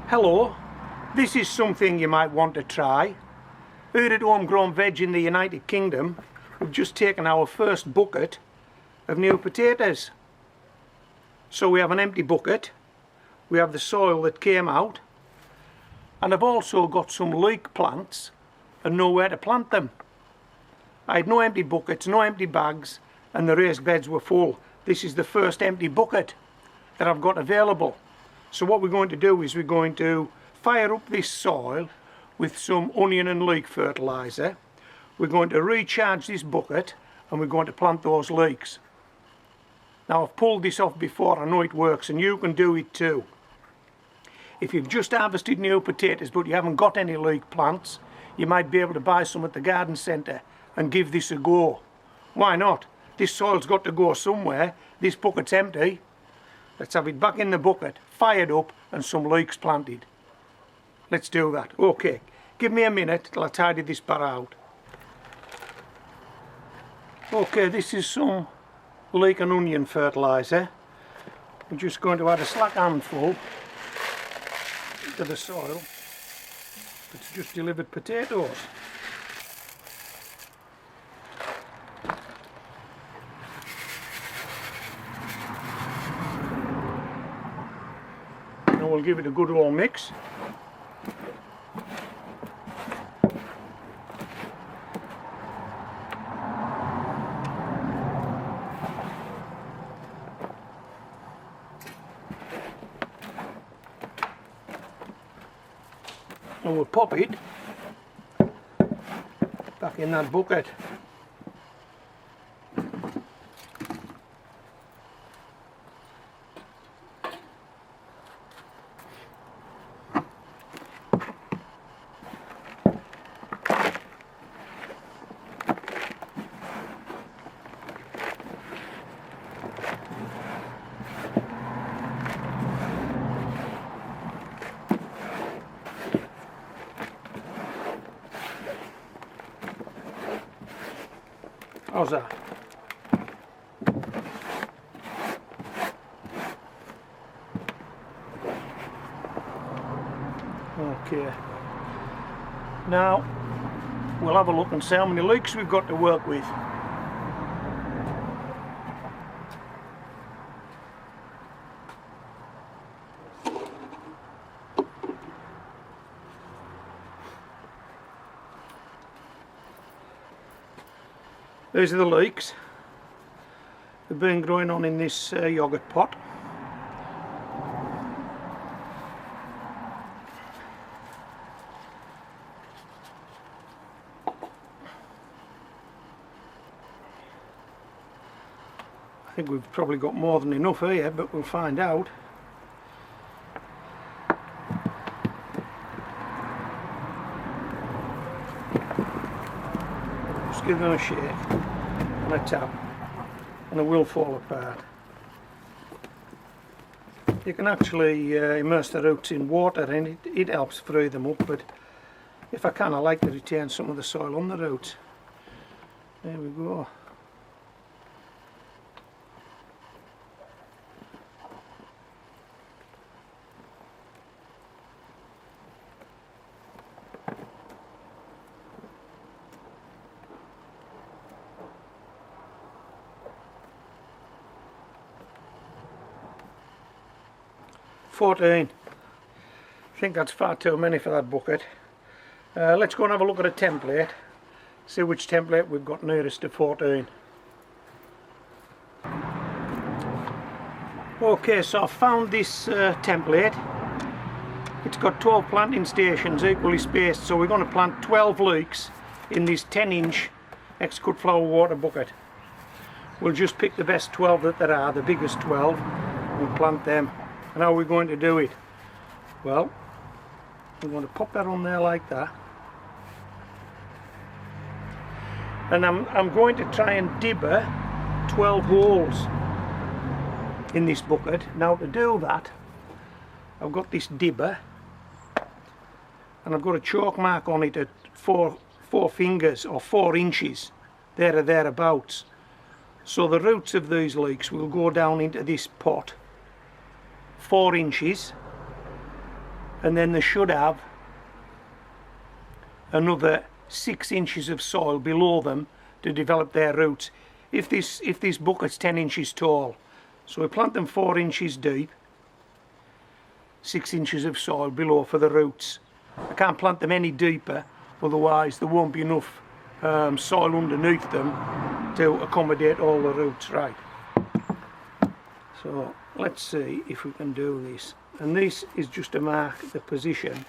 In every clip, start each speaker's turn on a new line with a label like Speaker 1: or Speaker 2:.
Speaker 1: Hello, this is something you might want to try. Here at Homegrown Veg in the United Kingdom, we've just taken our first bucket of new potatoes. So we have an empty bucket, we have the soil that came out, and I've also got some leek plants and nowhere to plant them. I had no empty buckets, no empty bags, and the raised beds were full. This is the first empty bucket that I've got available. So what we're going to do is we're going to fire up this soil with some onion and leek fertiliser. We're going to recharge this bucket and we're going to plant those leeks. Now I've pulled this off before, I know it works, and you can do it too. If you've just harvested new potatoes but you haven't got any leek plants, you might be able to buy some at the garden centre and give this a go. Why not? This soil's got to go somewhere. This bucket's empty. Let's have it back in the bucket, fired up, and some leeks planted. Let's do that. Okay, give me a minute till I tidy this bar out. Okay, this is some leek and onion fertiliser. We're just going to add a slack handful to the soil. It's just delivered potatoes. Now we'll give it a good old mix. And we'll pop it back in that bucket. How's that? Okay. Now we'll have a look and see how many leeks we've got to work with. These are the leeks. They've been growing on in this yoghurt pot. I think we've probably got more than enough here, but we'll find out. Just give them a shake and a tap and it will fall apart. You can actually immerse the roots in water and it helps free them up, but if I can, I like to retain some of the soil on the roots. There we go. $14. I think that's far too many for that bucket. Let's go and have a look at a template, see which template we've got nearest to 14. Okay, so I've found this template. It's got 12 planting stations equally spaced, so we're going to plant 12 leeks in this 10-inch ex-cut flower water bucket. We'll just pick the best 12 that there are, the biggest 12, and plant them. And how are we going to do it? Well, we're going to pop that on there like that. And I'm going to try and dibber 12 holes in this bucket. Now to do that, I've got this dibber and I've got a chalk mark on it at four fingers or 4 inches, there or thereabouts. So the roots of these leeks will go down into this pot 4 inches and then they should have another 6 inches of soil below them to develop their roots. If this bucket's 10 inches tall, so we plant them 4 inches deep, 6 inches of soil below for the roots. I can't plant them any deeper, otherwise there won't be enough soil underneath them to accommodate all the roots. Right, so let's see if we can do this, and this is just to mark the position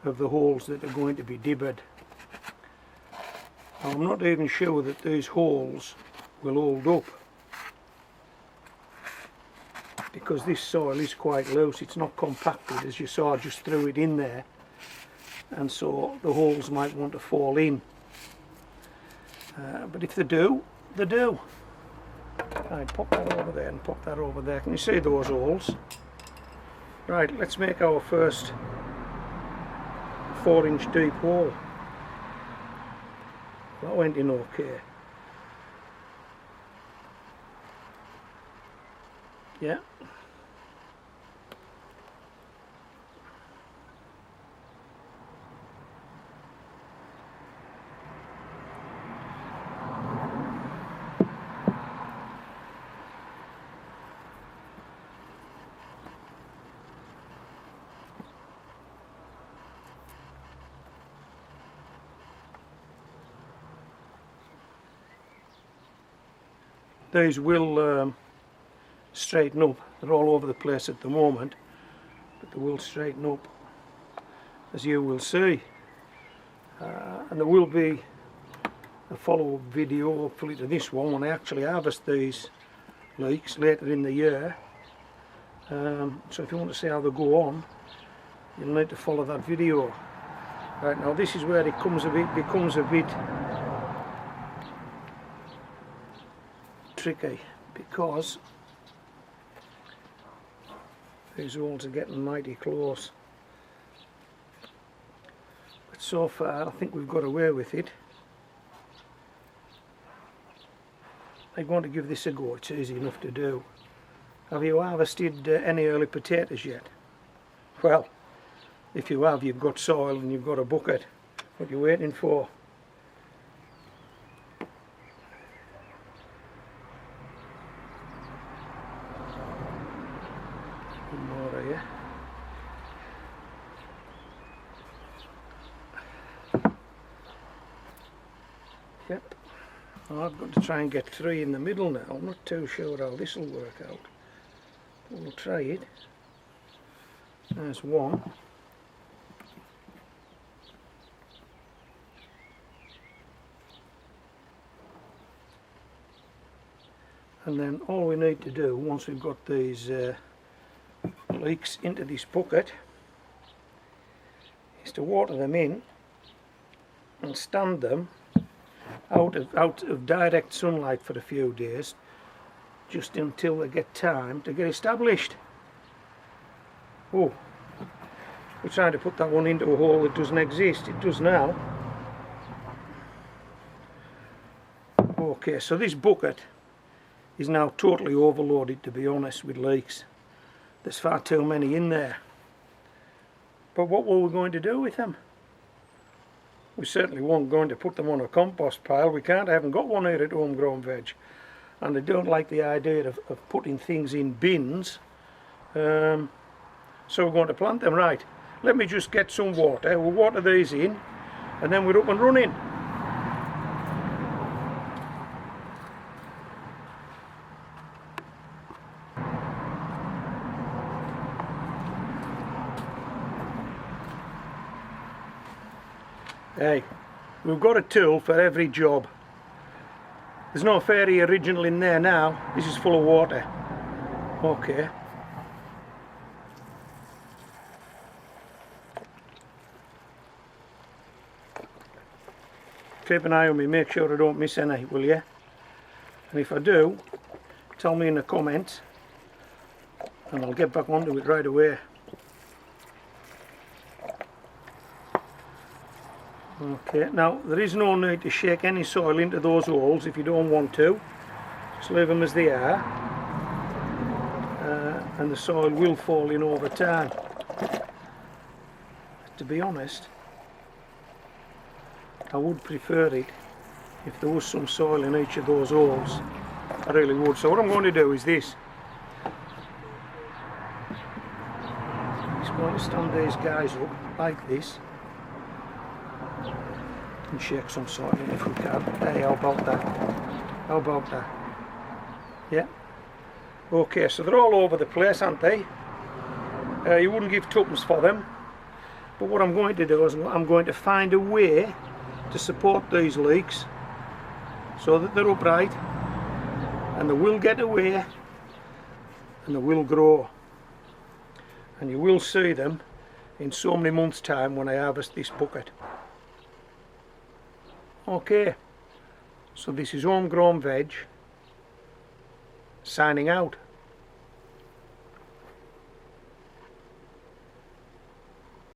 Speaker 1: of the holes that are going to be dibbered. I'm not even sure that these holes will hold up, because this soil is quite loose. It's not compacted, as you saw. I just threw it in there, and so the holes might want to fall in, but if they do, they do. Right, pop that over there and pop that over there. Can you see those holes? Right, let's make our first 4-inch deep hole. That went in okay. Yeah. These will straighten up. They're all over the place at the moment, but they will straighten up, as you will see. And there will be a follow-up video, hopefully, to this one when I actually harvest these leeks later in the year. So if you want to see how they go on, you'll need to follow that video. Right, now this is where it becomes a bit tricky, because these holes are getting mighty close, but so far I think we've got away with it. I'm going to give this a go. It's easy enough to do. Have you harvested any early potatoes yet? Well, if you have, you've got soil and you've got a bucket. What are you waiting for? More here. Yep. Well, I've got to try and get 3 in the middle now. I'm not too sure how this will work out. But we'll try it. There's 1. And then all we need to do, once we've got these leeks into this bucket, is to water them in and stand them out of direct sunlight for a few days, just until they get time to get established. Oh, we're trying to put that one into a hole that doesn't exist. It does now. Okay, so this bucket is now totally overloaded, to be honest, with leeks. There's far too many in there. But what were we going to do with them? We certainly weren't going to put them on a compost pile. We can't. I haven't got one here at Homegrown Veg. And I don't like the idea of putting things in bins. So we're going to plant them. Right, let me just get some water. We'll water these in, and then we're up and running. Hey, we've got a tool for every job. There's no fairy original in there now. This is full of water. Okay. Keep an eye on me, make sure I don't miss any, will you? And if I do, tell me in the comments and I'll get back onto it right away. Okay, now there is no need to shake any soil into those holes if you don't want to. Just leave them as they are, and the soil will fall in over time. to be honest, I would prefer it if there was some soil in each of those holes. I really would. So what I'm going to do is this. Just going to stand these guys up like this and shake some soil in if we can. Hey, how about that? How about that? Yeah. Okay, so they're all over the place, aren't they? You wouldn't give tuppence for them. But what I'm going to do is I'm going to find a way to support these leeks so that they're upright and they will get away and they will grow. And you will see them in so many months' time when I harvest this bucket. Okay, so this is Homegrown Veg signing out.